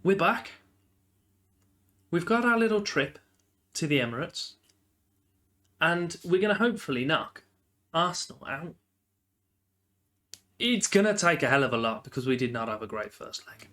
We're back. We've got our little trip to the Emirates. And we're going to hopefully knock Arsenal out. It's going to take a hell of a lot because we did not have a great first leg.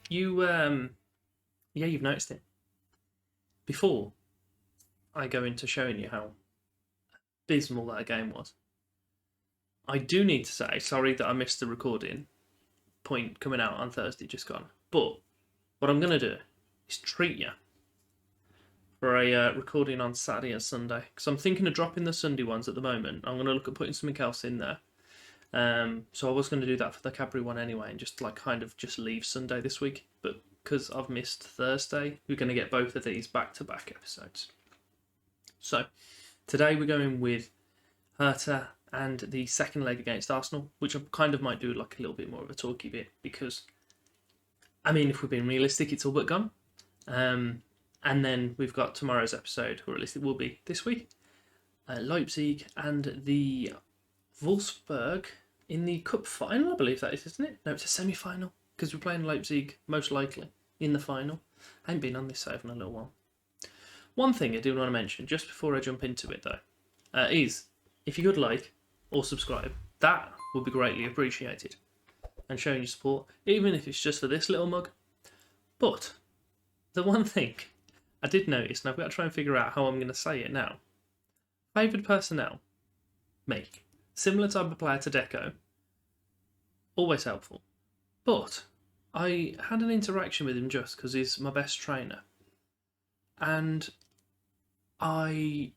You've noticed it. Before I go into showing you how abysmal that game was, I do need to say, sorry that I missed the recording point coming out on Thursday, just gone. But what I'm going to do is treat you for a recording on Saturday and Sunday. Because I'm thinking of dropping the Sunday ones at the moment. I'm going to look at putting something else in there. So I was going to do that for the Cadbury one anyway, and just just leave Sunday this week. But because I've missed Thursday, we're going to get both of these back-to-back episodes. So today we're going with Hertha and the second leg against Arsenal, which I kind of might do like a little bit more of a talky bit because, I mean, if we're being realistic, it's all but gone. And then we've got tomorrow's episode, or at least it will be this week, Leipzig and the Wolfsburg in the cup final, I believe that is, isn't it? No, it's a semi-final, because we're playing Leipzig, most likely, in the final. I haven't been on this save in a little while. One thing I do want to mention, just before I jump into it though, is if you could like or subscribe, that would be greatly appreciated. And showing your support, even if it's just for this little mug. But the one thing I did notice, and I've got to try and figure out how I'm going to say it now. Favoured personnel, me. Similar type of player to Deco. Always helpful. But I had an interaction with him just because he's my best trainer. And I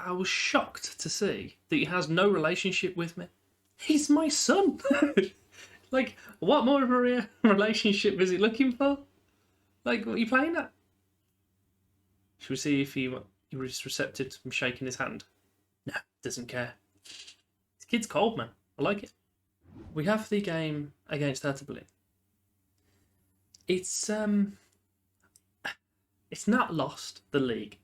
was shocked to see that he has no relationship with me. He's my son. Like, what more of a relationship is he looking for? Like, what are you playing at? Should we see if he was receptive to me shaking his hand? No, doesn't care. This kid's cold, man. I like it. We have the game against Hertha Berlin. It's not lost, the league,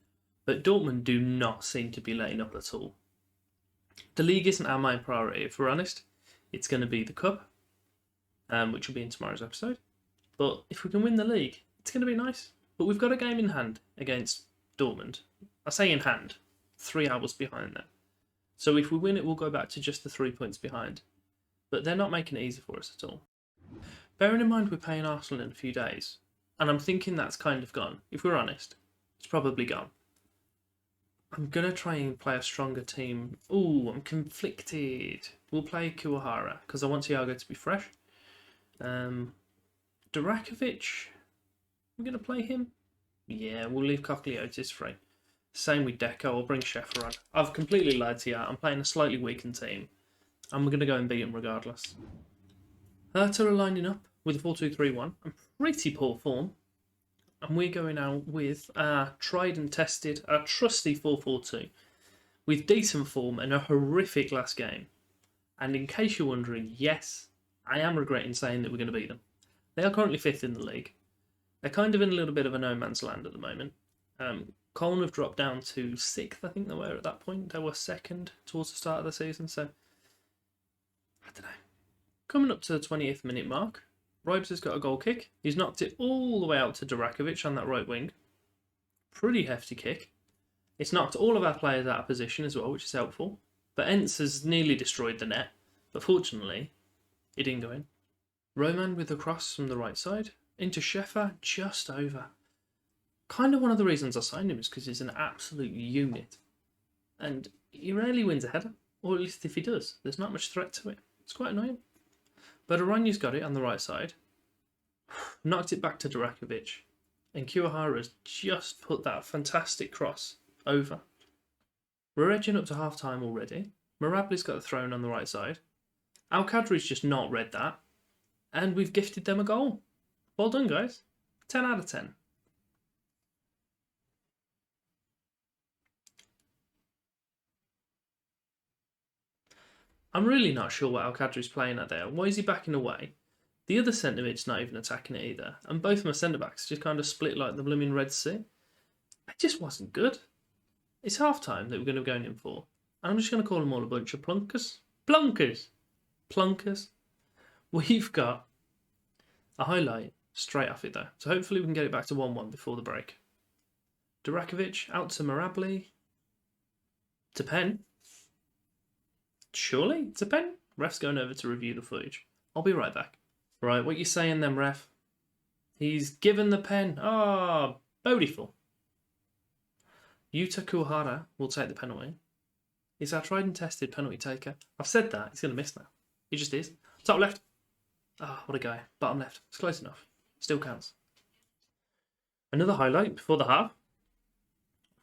but Dortmund do not seem to be letting up at all. The league isn't our main priority, if we're honest. It's going to be the cup, which will be in tomorrow's episode. But if we can win the league, it's going to be nice. But we've got a game in hand against Dortmund. I say in hand, 3 hours behind them. So if we win it, we'll go back to just the 3 points behind. But they're not making it easy for us at all. Bearing in mind we're playing Arsenal in a few days, and I'm thinking that's kind of gone. If we're honest, it's probably gone. I'm going to try and play a stronger team. Ooh, I'm conflicted. We'll play Kuwahara, because I want Thiago to be fresh. Durakovic, we're going to play him? Yeah, we'll leave Cochleotis free. Same with Deco, I'll bring Sheffer on. I've completely lied to you. I'm playing a slightly weakened team. And we're going to go and beat them regardless. Hertha are lining up with a 4-2-3-1. I'm pretty poor form. And we're going out with our tried and tested, our trusty 4-4-2. With decent form and a horrific last game. And in case you're wondering, yes, I am regretting saying that we're going to beat them. They are currently 5th in the league. They're kind of in a little bit of a no man's land at the moment. Colne have dropped down to 6th, I think they were at that point. They were 2nd towards the start of the season, so I don't know. Coming up to the 20th minute mark, Ribes has got a goal kick. He's knocked it all the way out to Durakovic on that right wing. Pretty hefty kick. It's knocked all of our players out of position as well, which is helpful. But Entz has nearly destroyed the net, but fortunately, it didn't go in. Roman with a cross from the right side, into Sheffer, just over. Kind of one of the reasons I signed him is because he's an absolute unit. And he rarely wins a header, or at least if he does, there's not much threat to it. It's quite annoying. But Aranya's got it on the right side. Knocked it back to Durakovic. And Kuwahara's just put that fantastic cross over. We're edging up to half-time already. Marabli's got the throw on the right side. Al-Qadri's just not read that. And we've gifted them a goal. Well done, guys. 10 out of 10. I'm really not sure what Al-Qadri's playing at there. Why is he backing away? The other centre mid's not even attacking it either. And both my centre-backs just kind of split like the blooming Red Sea. it just wasn't good. It's half time that we're going to be going in for. And I'm just going to call them all a bunch of plunkers. Plunkers. We've got a highlight straight off it though. So hopefully we can get it back to 1-1 before the break. Durakovic out to Marabli. To Penn. Surely? To Penn? Ref's going over to review the footage. I'll be right back. Right, what you saying then, ref? He's given the pen. Ah, beautiful. Yuta Kuwahara will take the penalty. He's our tried and tested penalty taker. I've said that. He's going to miss now. He just is. Top left. Ah, what a guy. Bottom left. It's close enough. Still counts. Another highlight before the half.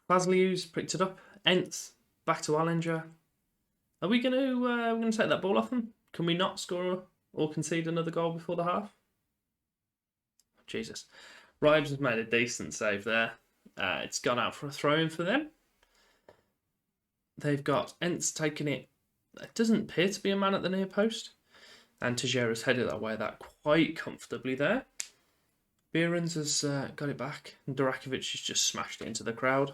Fazliu's picked it up. Entz back to Allinger. Are we going to take that ball off them? Can we not score or concede another goal before the half? Jesus. Ribes has made a decent save there. It's gone out for a throw-in for them. They've got Entz taking it. It doesn't appear to be a man at the near post. And Tejera's headed that way that quite comfortably there. Behrens has got it back. And Durakovic has just smashed it into the crowd.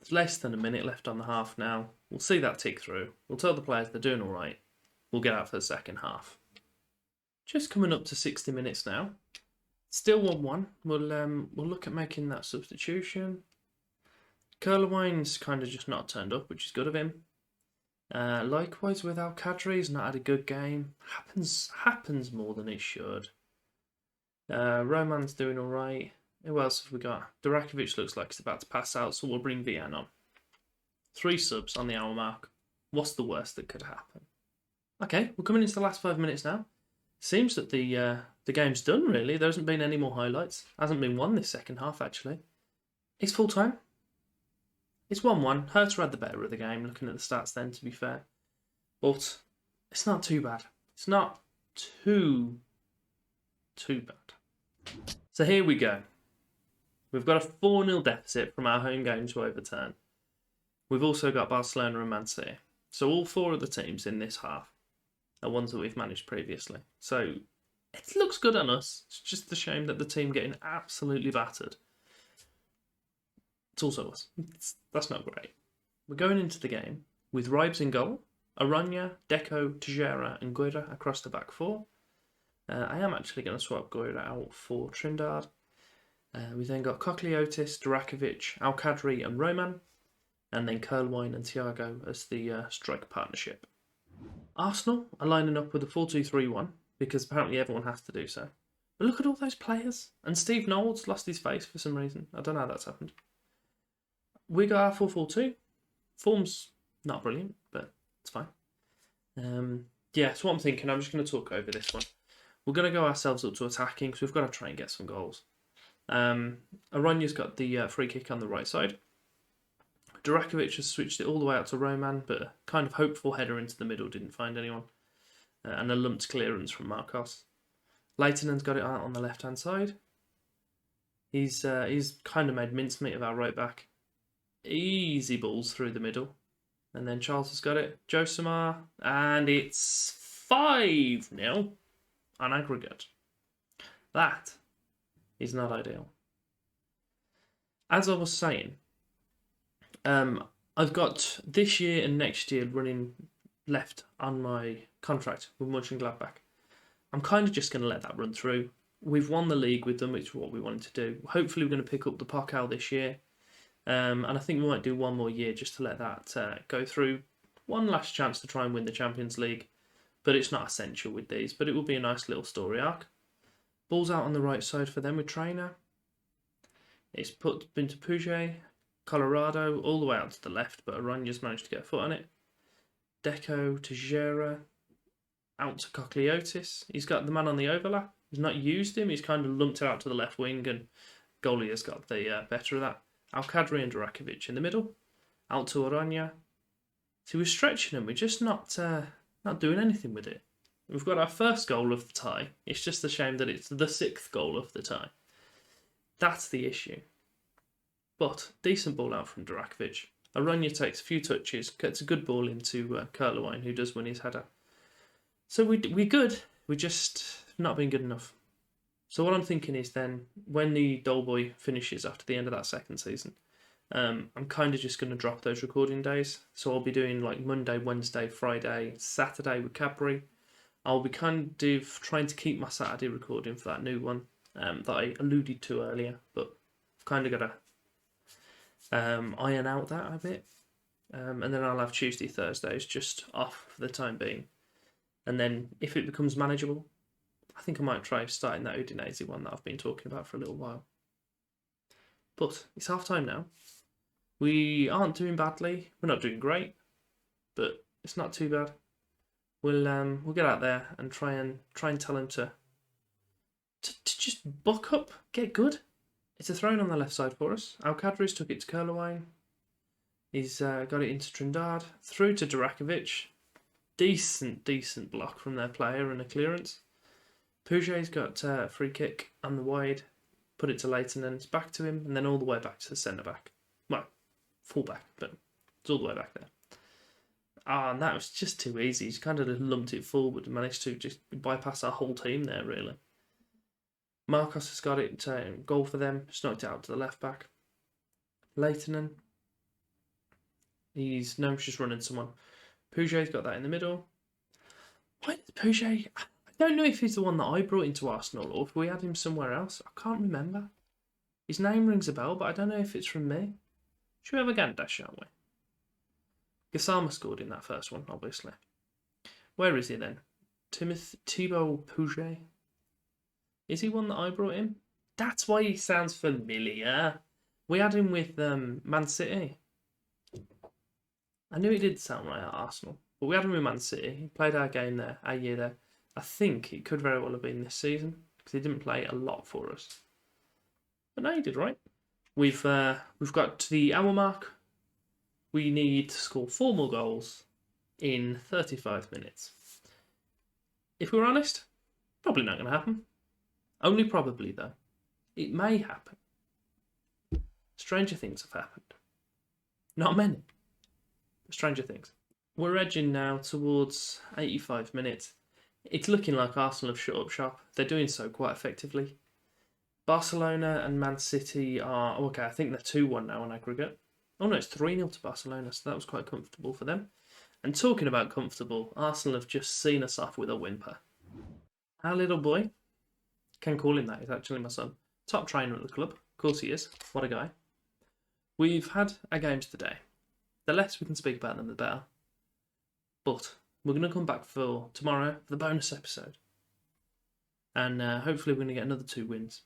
There's less than a minute left on the half now. We'll see that tick through. We'll tell the players they're doing all right. We'll get out for the second half. Just coming up to 60 minutes now. Still 1-1. We'll look at making that substitution. Curlewine's kind of just not turned up, which is good of him. Likewise with Al-Kadri, he's not had a good game. Happens more than it should. Roman's doing all right. Who else have we got? Durakovic looks like he's about to pass out, so we'll bring Vian on. 3 subs on the hour mark. What's the worst that could happen? Okay, we're coming into the last 5 minutes now. Seems that the game's done, really. There hasn't been any more highlights. Hasn't been one this second half, actually. It's full time. It's 1-1. Hertha had the better of the game, looking at the stats then, to be fair. But it's not too bad. It's not too bad. So here we go. We've got a 4-0 deficit from our home game to overturn. We've also got Barcelona and Man City. So all 4 of the teams in this half are ones that we've managed previously. So it looks good on us. It's just a shame that the team getting absolutely battered. It's also us. That's not great. We're going into the game with Ribes in goal, Aranya, Deco, Tejera and Guerra across the back 4. I am actually going to swap Guerra out for Trindade. We then got Cochleotis, Durakovic, Al-Kadri and Roman. And then Curlwine and Thiago as the striker partnership. Arsenal are lining up with a 4-2-3-1 because apparently everyone has to do so. But look at all those players. And Steve Knowles lost his face for some reason. I don't know how that's happened. We got our 4-4-2. Form's not brilliant, but it's fine. Yeah, so what I'm thinking, I'm just going to talk over this one. We're going to go ourselves up to attacking because we've got to try and get some goals. Aranya's got the free kick on the right side. Durakovic has switched it all the way out to Roman, but a kind of hopeful header into the middle, didn't find anyone. And a lumped clearance from Marcos. Leightonen's got it out on the left-hand side. He's kind of made mincemeat of our right back. Easy balls through the middle. And then Charles has got it. Josimar. And it's 5-0 on aggregate. That is not ideal. As I was saying, I've got this year and next year running left on my contract with Monchengladbach. I'm kind of just going to let that run through. We've won the league with them, which is what we wanted to do. Hopefully we're going to pick up the Pokal this year. And I think we might do one more year just to let that go through. One last chance to try and win the Champions League. But it's not essential with these. But it will be a nice little story arc. Ball's out on the right side for them with Trainer. It's put into Puget. Colorado all the way out to the left, but Aranya's managed to get a foot on it. Deco, Tejera, out to Cochleotis. He's got the man on the overlap. He's not used him. He's kind of lumped it out to the left wing, and goalie has got the better of that. Al-Kadri and Durakovic in the middle. Out to Aranya. So we're stretching him. We're just not doing anything with it. We've got our first goal of the tie. It's just a shame that it's the 6th goal of the tie. That's the issue. But decent ball out from Durakovic. Aranya takes a few touches, gets a good ball into Curlewine, who does win his header. So we're good. We're just not being good enough. So what I'm thinking is then, when the Doleboy finishes after the end of that second season, I'm kind of just going to drop those recording days. So I'll be doing like Monday, Wednesday, Friday, Saturday with Cadbury. I'll be kind of trying to keep my Saturday recording for that new one that I alluded to earlier, but I've kind of got to iron out that a bit. And then I'll have Tuesday, Thursdays just off for the time being. And then if it becomes manageable, I think I might try starting that Udinese one that I've been talking about for a little while. But it's half time now. We aren't doing badly. We're not doing great, but it's not too bad. We'll get out there and try and tell him to just buck up, get good. It's a throw-in on the left side for us. Alcadres took it to Kurlawine. He's got it into Trindade, through to Durakovic. Decent block from their player and a clearance. Puget's got a free kick on the wide, put it to Leighton and it's back to him, and then all the way back to the centre back. Well, full back, but it's all the way back there. And that was just too easy. He's kind of lumped it forward and managed to just bypass our whole team there, really. Marcos has got it to goal for them, just knocked it out to the left back. Leighton, he's just running someone. Puget's got that in the middle. Why did Puget? I don't know if he's the one that I brought into Arsenal or if we had him somewhere else. I can't remember. His name rings a bell, but I don't know if it's from me. Should we have a Gandash, shall we? Gassama scored in that first one, obviously. Where is he then? Thibaut Puget. Is he one that I brought in? That's why he sounds familiar. We had him with Man City. I knew he did sound right at Arsenal. But we had him with Man City. He played our game there, our year there. I think it could very well have been this season because he didn't play a lot for us. But no, he did right. We've got to the hour mark. We need to score 4 more goals in 35 minutes. If we're honest, probably not going to happen. Only probably, though. It may happen. Stranger things have happened. Not many, but stranger things. We're edging now towards 85 minutes. It's looking like Arsenal have shut up shop. They're doing so quite effectively. Barcelona and Man City are... okay, I think they're 2-1 now on aggregate. Oh no, it's 3-0 to Barcelona, so that was quite comfortable for them. And talking about comfortable, Arsenal have just seen us off with a whimper. Our little boy, can call him that, he's actually my son. Top trainer at the club, of course he is, what a guy. We've had our games today. The less we can speak about them, the better. But we're going to come back for tomorrow for the bonus episode. And hopefully we're going to get another 2 wins.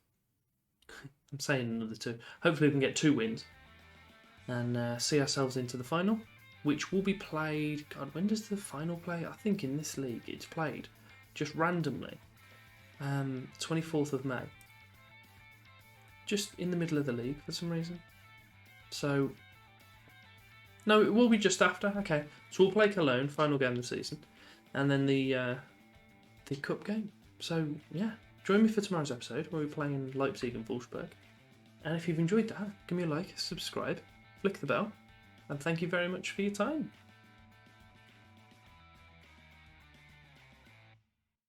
I'm saying another 2. Hopefully we can get 2 wins. And see ourselves into the final, which will be played... God, when does the final play? I think in this league it's played just randomly. 24th of May. Just in the middle of the league for some reason. So... no, it will be just after. Okay, so we'll play Cologne, final game of the season. And then the cup game. So, yeah. Join me for tomorrow's episode where we're playing Leipzig and Wolfsburg. And if you've enjoyed that, give me a like, subscribe, flick the bell, and thank you very much for your time.